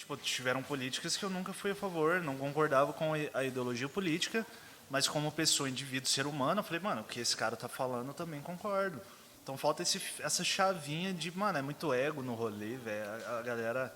tipo, tiveram políticas que eu nunca fui a favor, não concordava com a ideologia política, mas como pessoa, indivíduo, ser humano, eu falei, mano, o que esse cara tá falando, eu também concordo. Então falta essa chavinha de, mano, é muito ego no rolê, velho. A galera...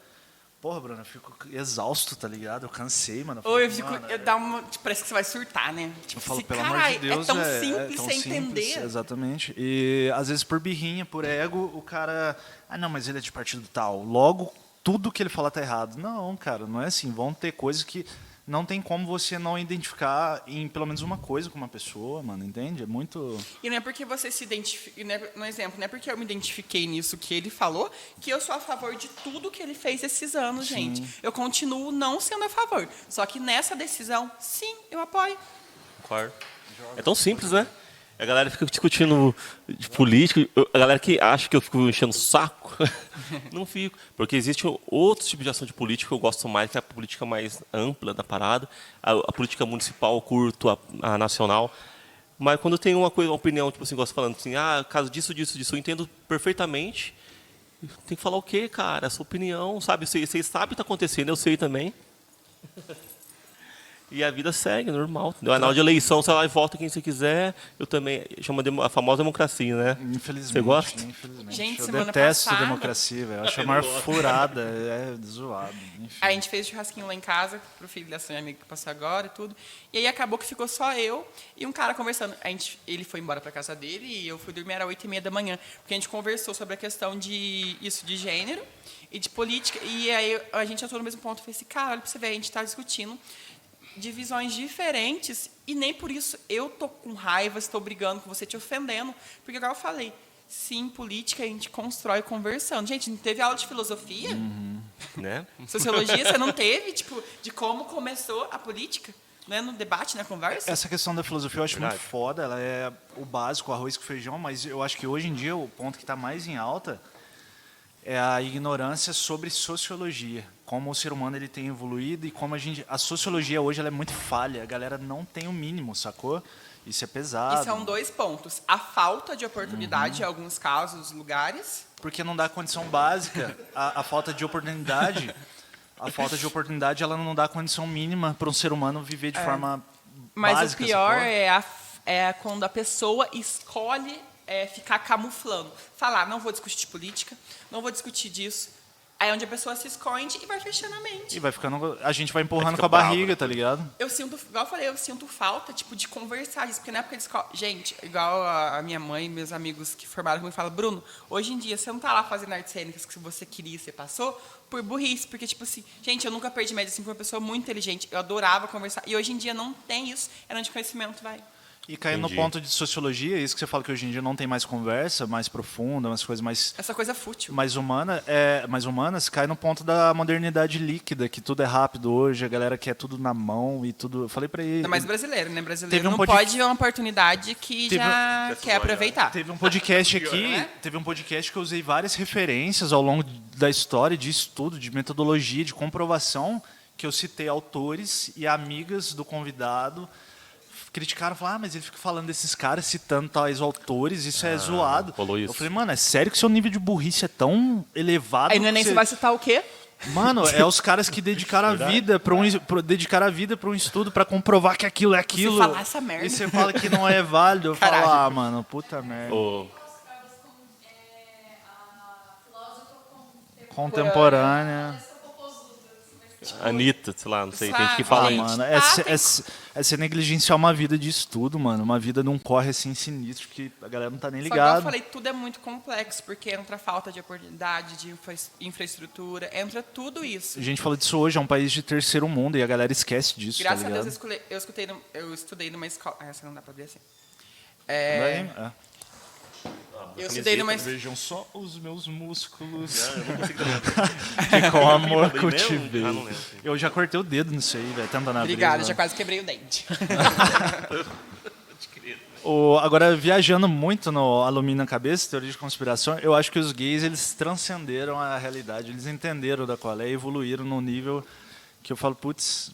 Porra, Bruno, eu fico exausto, tá ligado? Eu cansei, mano. Ou eu falo, fico, mano, eu dá uma, tipo, parece que você vai surtar, né? Tipo, eu falo, assim, pelo amor carai, de Deus, é tão é simples tão você simples, entender. exatamente. E às vezes por birrinha, por ego, o cara, não, mas ele é de partido tal. Logo, tudo que ele fala tá errado. Não, cara, não é assim. Vão ter coisas que não tem como você não identificar em pelo menos uma coisa com uma pessoa, mano, entende? É muito... E não é porque você se identifica, no exemplo, não é porque eu me identifiquei nisso que ele falou, que eu sou a favor de tudo que ele fez esses anos, gente. Eu continuo não sendo a favor. Só que nessa decisão, sim, eu apoio. Concordo. É tão simples, né? A galera fica discutindo de política, a galera que acha que eu fico enchendo o saco, não fico. Porque existe outro tipo de ação de política que eu gosto mais, que é a política mais ampla da parada, a política municipal, eu curto, a nacional. Mas quando tem uma opinião, tipo assim, gosto falando assim, caso disso, eu entendo perfeitamente. Tem que falar o quê, cara? A sua opinião, sabe? Vocês sabem o que está acontecendo, eu sei também. E a vida segue, normal. Na hora de eleição, você vai lá e vota quem você quiser. Eu também, chama a famosa democracia, né? Infelizmente. Você gosta? Infelizmente. Gente, eu semana detesto passada- democracia, velho. Eu acho a maior furada, é zoado. Enfim. A gente fez churrasquinho lá em casa, pro filho dessa minha amiga que passou agora e tudo. E aí acabou que ficou só eu e um cara conversando. Ele foi embora pra casa dele e eu fui dormir, era 8h30 da manhã. Porque a gente conversou sobre a questão de gênero e de política. E aí a gente entrou no mesmo ponto. Eu falei assim, cara, olha pra você ver, a gente tá discutindo de visões diferentes e nem por isso eu tô com raiva, estou brigando com você, te ofendendo. Porque igual eu falei, sim, política a gente constrói conversando. Gente, não teve aula de filosofia? Né? Sociologia, você não teve, tipo, de como começou a política? Né, no debate, na conversa? Essa questão da filosofia eu acho Verdade. muito foda. Ela é o básico, arroz com feijão, mas eu acho que hoje em dia o ponto que está mais em alta é a ignorância sobre sociologia, como o ser humano ele tem evoluído e como a sociologia hoje ela é muito falha, a galera não tem o mínimo, sacou? Isso é pesado. E são 2 pontos. A falta de oportunidade em alguns casos, lugares. Porque não dá condição básica, a falta de oportunidade, ela não dá condição mínima para um ser humano viver de forma Mas básica. o pior sacou? é quando a pessoa escolhe ficar camuflando. Falar, não vou discutir política, não vou discutir disso. Aí é onde a pessoa se esconde e vai fechando a mente. E vai ficando, a gente vai empurrando fica com a bravo, barriga, né? tá ligado? Eu sinto, igual eu falei, eu sinto falta, tipo, de conversar disso, porque na época de escola, gente, igual a minha mãe e meus amigos que formaram comigo falam, Bruno, hoje em dia você não tá lá fazendo artes cênicas que você queria e você passou por burrice, porque, tipo assim, gente, eu nunca perdi média, assim, fui uma pessoa muito inteligente, eu adorava conversar, e hoje em dia não tem isso, é onde conhecimento vai. E caindo no Entendi. ponto de sociologia, isso que você fala que hoje em dia não tem mais conversa, mais profunda, umas coisas Essa coisa fútil. mais humanas, cai no ponto da modernidade líquida, que tudo é rápido hoje, a galera quer tudo na mão e tudo. Eu falei pra ele. Ainda mais brasileiro, né? Brasileiro Teve um não pod- pode ver uma oportunidade que Teve- já quer aproveitar. Teve um podcast aqui, né? teve um podcast que eu usei várias referências ao longo da história de estudo, de metodologia, de comprovação, que eu citei autores e amigas do convidado. Criticaram, falaram, mas ele fica falando desses caras, citando tais autores, isso é zoado. falou isso. Eu falei, mano, é sério que seu nível de burrice é tão elevado? Aí no Enem que você vai citar o quê? Mano, é os caras que dedicaram a vida para um estudo para comprovar que aquilo é aquilo. falar essa merda. E você fala que não é válido. Eu falo, Caralho. mano, puta merda. Ô, Contemporânea. Anitta, sei lá, não sei, tem gente que Sabe, fala gente? isso. Mano, é você negligenciar uma vida de estudo, mano. Uma vida num corre assim sinistro que a galera não tá nem Só que igual eu ligada. falei, tudo é muito complexo, porque entra a falta de oportunidade, de infraestrutura, entra tudo isso. A gente falou disso hoje, é um país de terceiro mundo e a galera esquece disso, Graças tá a Deus ligado? eu estudei numa escola. Essa não dá pra ver assim. É. Eu estudei numa Vejam só os meus músculos. Eu não consigo lembrar. Que com amor Falei mesmo? cultivei. Ah, não lembro. Eu já cortei o dedo nisso aí, velho. Tentando abrir. Obrigada, né? já quase quebrei o dente. Agora, viajando muito no alumínio na cabeça, teoria de conspiração, eu acho que os gays, eles transcenderam a realidade. Eles entenderam da qual é e evoluíram num nível que eu falo, putz,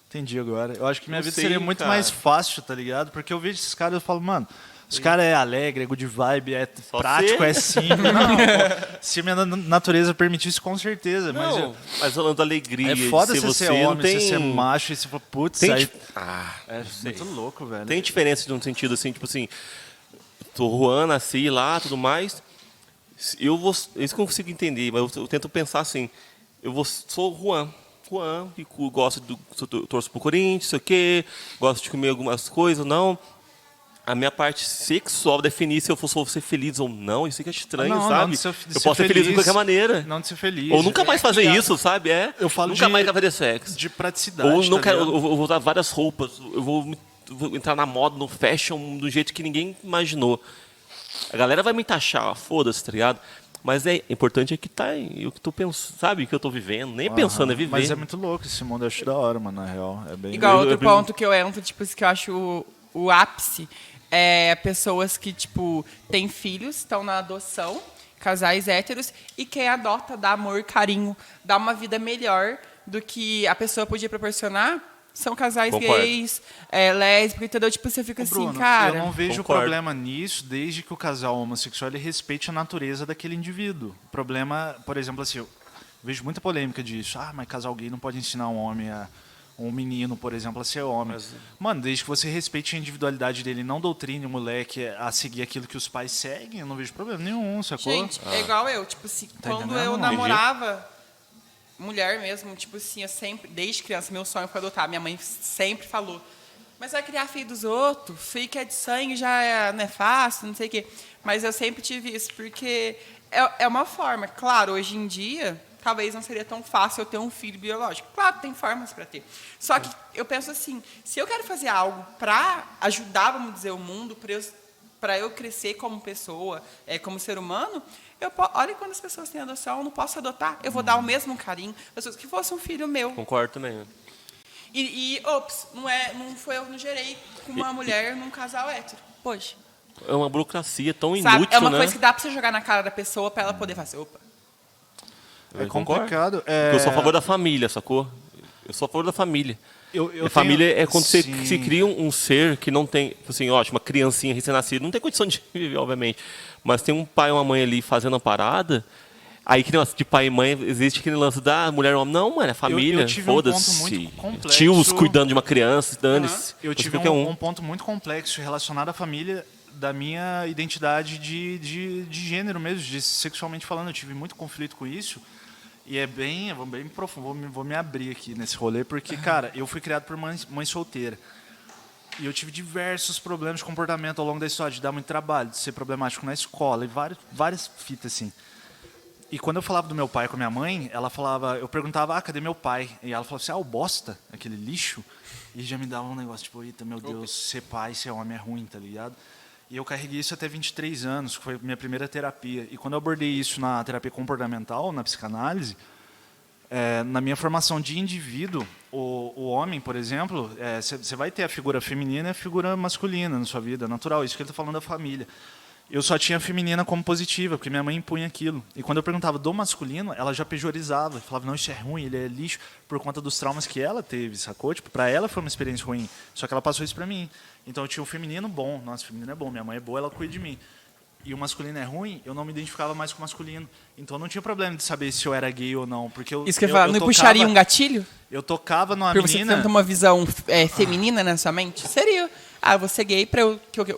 entendi agora. Eu acho que minha Não vida sei, seria muito cara. mais fácil, tá ligado? Porque eu vejo esses caras e eu falo, mano, Os caras é alegre, é good vibe, é Só prático, ser. é simples. Não, pô, se a minha natureza permitisse, com certeza. Não, mas falando da alegria é foda de ser você você, ser não homem, tem... você ser macho e você fala, putz, tem aí... não É sei. muito louco, velho. Tem diferença de um sentido assim, tipo assim, tô Juan, nasci lá, tudo mais. Isso que eu consigo entender, mas eu tento pensar assim, sou Juan, que gosto torço pro Corinthians, sei o quê, gosto de comer algumas coisas, não. A minha parte sexual definir se eu vou ser feliz ou não, isso que é estranho, Não, sabe? de ser Eu posso ser feliz de qualquer maneira. Não de ser feliz. Ou nunca mais fazer ó. isso, sabe? Eu falo nunca de- mais fazer sexo. De praticidade, Ou não tá quero, ligado? eu vou usar várias roupas, eu vou entrar na moda, no fashion, do jeito que ninguém imaginou. A galera vai me taxar, foda-se, tá ligado? Mas é importante é que tá eu que tô pensando, sabe? Que eu tô vivendo, nem pensando, é viver. Mas é muito louco esse mundo, eu acho da hora, mano, na real. É bem... Igual outro eu- ponto que eu entro, tipo, que eu acho o ápice, é pessoas que, tipo, têm filhos, estão na adoção, casais héteros, e quem adota dá amor, carinho, dá uma vida melhor do que a pessoa podia proporcionar. São casais Concordo. gays, lésbicos, entendeu? Tipo, você fica assim, Bruno, cara... eu não vejo Concordo. problema nisso desde que o casal homossexual ele respeite a natureza daquele indivíduo. O problema, por exemplo, assim, eu vejo muita polêmica disso. Ah, mas casal gay não pode ensinar um menino, por exemplo, a ser homem. Mano, desde que você respeite a individualidade dele, não doutrine o moleque a seguir aquilo que os pais seguem, eu não vejo problema nenhum, sacou? Gente, é igual eu, tipo assim, Tá quando entendendo? eu Entendi. namorava mulher mesmo, tipo assim, eu sempre, desde criança, meu sonho foi adotar. Minha mãe sempre falou, mas vai criar filho dos outros, filho que é de sangue não é fácil, não sei o quê. Mas eu sempre tive isso, porque é uma forma. Claro, hoje em dia, talvez não seria tão fácil eu ter um filho biológico. Claro, tem formas para ter. Só que eu penso assim, se eu quero fazer algo para ajudar, vamos dizer, o mundo, para eu crescer como pessoa, como ser humano, olha quando as pessoas têm adoção, eu não posso adotar, eu vou dar o mesmo carinho, que fosse um filho meu. Concordo também. Né? Ops, eu não gerei com uma mulher num casal hétero. Poxa. É uma burocracia tão Sabe? inútil, É uma né? coisa que dá pra você jogar na cara da pessoa pra ela poder fazer. Opa. É Eu concordo. complicado. Porque eu sou a favor da família, sacou? Eu sou a favor da família. Eu a família tenho- é quando Sim. você se cria um ser que não tem, assim, ó, uma criancinha recém-nascida, não tem condição de viver, obviamente. Mas tem um pai e uma mãe ali fazendo a parada, aí que negócio de pai e mãe, existe aquele lance da mulher e homem. Não, mano, é família, eu tive um ponto foda-se. muito complexo. Tios cuidando de uma criança, dane-se. Eu Você tive qualquer um ponto muito complexo relacionado à família da minha identidade de gênero mesmo, de sexualmente falando. Eu tive muito conflito com isso. E é bem profundo, vou me abrir aqui nesse rolê, porque, cara, eu fui criado por mãe solteira. E eu tive diversos problemas de comportamento ao longo da história, de dar muito trabalho, de ser problemático na escola, e várias fitas, assim. E quando eu falava do meu pai com a minha mãe, eu perguntava, cadê meu pai? E ela falava assim, o bosta, aquele lixo. E já me dava um negócio, tipo, eita, meu Deus, ser pai, ser homem é ruim, tá ligado? E eu carreguei isso até 23 anos, que foi a minha primeira terapia. E quando eu abordei isso na terapia comportamental, na psicanálise, na minha formação de indivíduo, o homem, por exemplo, você vai ter a figura feminina e a figura masculina na sua vida, natural. Isso que ele está falando da família. Eu só tinha a feminina como positiva, porque minha mãe impunha aquilo. E quando eu perguntava do masculino, ela já pejorizava. Falava, não, isso é ruim, ele é lixo, por conta dos traumas que ela teve, sacou? Tipo, pra ela foi uma experiência ruim. Só que ela passou isso pra mim. Então eu tinha o feminino bom. Nossa, o feminino é bom, minha mãe é boa, ela cuida de mim. E o masculino é ruim, eu não me identificava mais com o masculino. Então não tinha problema de saber se eu era gay ou não. Porque Isso que eu ia falar, não puxaria um gatilho? Eu tocava numa Pra você menina... ter uma visão feminina na sua mente? Seria. Eu vou ser gay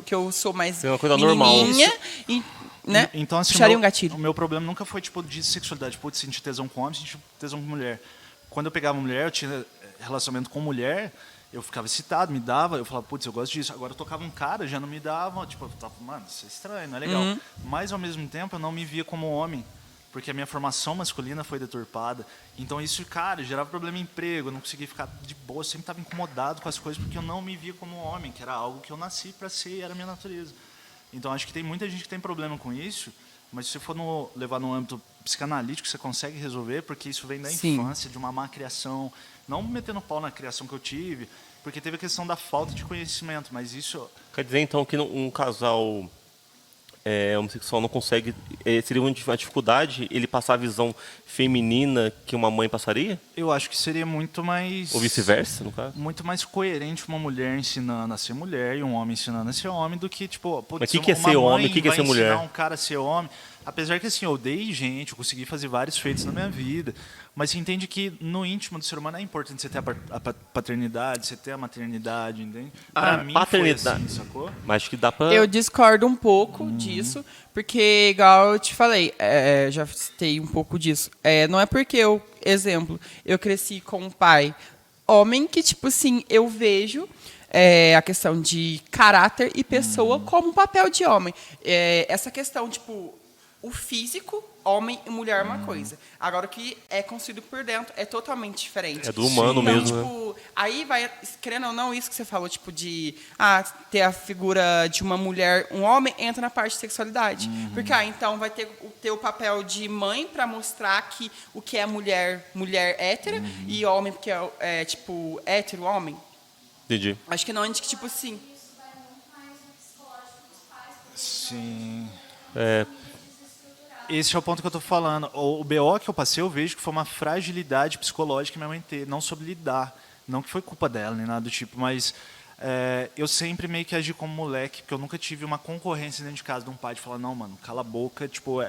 que eu sou mais É uma coisa normal. menininha e, né? Então, assim, puxaria um gatilho. o meu problema nunca foi tipo de sexualidade, de sentir tesão com homem, sentir tesão com mulher. Quando eu pegava mulher, eu tinha relacionamento com mulher, eu ficava excitado, me dava, eu falava, putz, eu gosto disso. Agora eu tocava um cara, já não me dava, tipo, eu tava, mano, isso é estranho, não é legal. Mas ao mesmo tempo eu não me via como homem, porque a minha formação masculina foi deturpada. Então isso, cara, gerava problema em emprego, eu não conseguia ficar de boa, eu sempre estava incomodado com as coisas porque eu não me via como homem, que era algo que eu nasci para ser e era a minha natureza. Então acho que tem muita gente que tem problema com isso, mas se você for levar no âmbito psicanalítico, você consegue resolver, porque isso vem da infância, de uma má criação, não metendo pau na criação que eu tive, porque teve a questão da falta de conhecimento, mas isso... Quer dizer, então, que um casal homossexual não consegue... seria uma dificuldade ele passar a visão feminina que uma mãe passaria? Eu acho que seria muito mais... Ou vice-versa, no caso? Muito mais coerente uma mulher ensinando a ser mulher e um homem ensinando a ser homem do que, tipo... Putz, mas o que é ser homem? O que é ser mulher? Ensinar um cara a ser homem. Apesar que, assim, eu dei gente, eu consegui fazer vários feitos na minha vida, mas você entende que no íntimo do ser humano é importante você ter a paternidade, você ter a maternidade, entende? Pra mim paternidade. foi assim, sacou? Mas acho que dá pra... Eu discordo um pouco disso, porque, igual eu te falei, já citei um pouco disso. Não é porque exemplo, eu cresci com um pai homem que, tipo assim, eu vejo a questão de caráter e pessoa como um papel de homem. Essa questão, tipo, o físico, homem e mulher é uma coisa. Agora, o que é construído por dentro é totalmente diferente. É do humano então, mesmo, tipo, aí vai, querendo ou não, isso que você falou, tipo, de ter a figura de uma mulher, um homem, entra na parte de sexualidade. Porque, então, vai ter o papel de mãe para mostrar que o que é mulher hétera, e homem, porque tipo, hétero, homem. Entendi. Acho que não, antes que, tipo, assim... Sim. É, Esse é o ponto que eu tô falando. O BO que eu passei, eu vejo que foi uma fragilidade psicológica que minha mãe teve, não soube lidar. Não que foi culpa dela, nem nada do tipo, mas eu sempre meio que agi como moleque, porque eu nunca tive uma concorrência dentro de casa de um pai de falar, não, mano, cala a boca, tipo,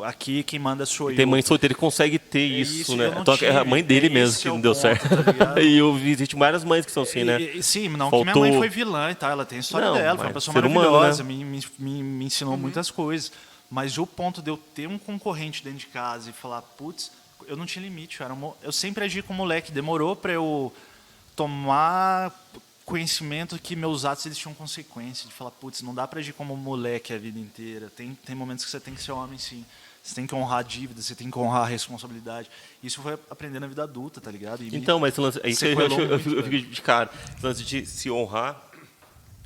aqui quem manda sou eu. tem mãe solteira que consegue ter isso, né? eu não Então, é a tive. mãe dele mesmo Esse que é o não deu ponto, certo. tá ligado? E eu vi, existe várias mães que são assim, né? Sim, não Faltou... que minha mãe foi vilã e tal, ela tem a história Não, dela, foi uma mas pessoa ser humano, maravilhosa, né? me ensinou muitas coisas. Mas o ponto de eu ter um concorrente dentro de casa e falar, putz, eu não tinha limite, eu sempre agi como moleque, demorou para eu tomar conhecimento que meus atos eles tinham consequência, de falar, putz, não dá para agir como moleque a vida inteira, tem momentos que você tem que ser homem, sim. Você tem que honrar a dívida, você tem que honrar a responsabilidade. Isso foi aprendendo na vida adulta, tá ligado? Então, mas esse lance, aí eu fico muito, de cara, esse lance de se honrar,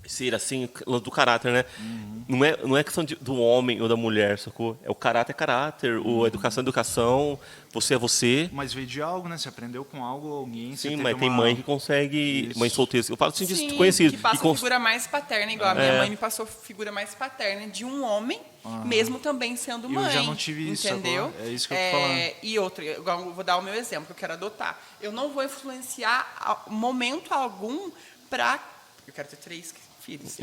ser assim, lance do caráter, né? Não é questão do homem ou da mulher, sacou? É o caráter é caráter, a educação é educação, você é você. Mas veio de algo, né? Você aprendeu com algo, alguém... Sim, mas tem mãe que consegue, Isso. mãe solteira. Eu falo assim de Sim, conhecido. que passa figura mais paterna, igual a minha mãe me passou figura mais paterna de um homem, mesmo também sendo mãe. Eu já não tive isso, entendeu? agora. É isso que eu tô falando. E outra, igual eu vou dar o meu exemplo, eu quero adotar. Eu não vou influenciar momento algum para... Eu quero ter 3 filhos.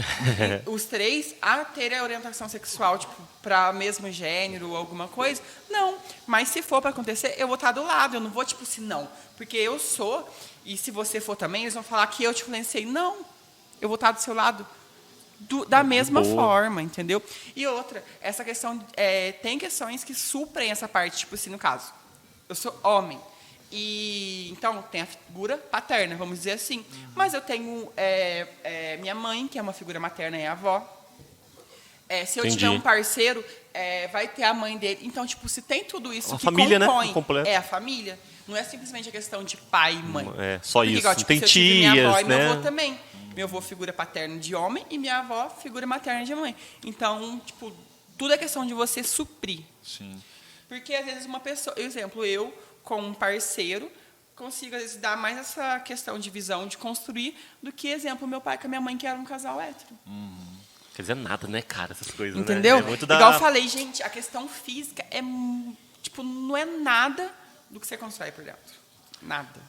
Os 3 a terem a orientação sexual, tipo, para mesmo gênero ou alguma coisa. Não. Mas se for para acontecer, eu vou estar do lado. Eu não vou, tipo assim, não. Porque eu sou, e se você for também, eles vão falar que eu te influenciei. Não. Eu vou estar do seu lado da mesma forma, entendeu? E outra, essa questão... tem questões que suprem essa parte, tipo assim, no caso. Eu sou homem. E então tem a figura paterna, vamos dizer assim. Mas eu tenho minha mãe, que é uma figura materna, é a avó. Se eu tiver um parceiro, vai ter a mãe dele. Então, tipo, se tem tudo isso uma que família, compõe, né? Completa. é a família. Não é simplesmente a questão de pai e mãe. É só Porque, isso. igual, tipo, tem se eu tive minha avó tias, e meu né? avô também. Meu avô figura paterna de homem e minha avó figura materna de mãe. Então, tipo, tudo é questão de você suprir. Sim. Porque às vezes uma pessoa, exemplo, eu com um parceiro, consigo, às vezes, dar mais essa questão de visão, de construir, do que, exemplo, meu pai com a minha mãe, que era um casal hétero. Quer dizer nada, né, cara, essas coisas, Entendeu? né? É muito Igual eu falei, gente, a questão física tipo, não é nada do que você constrói por dentro. Nada.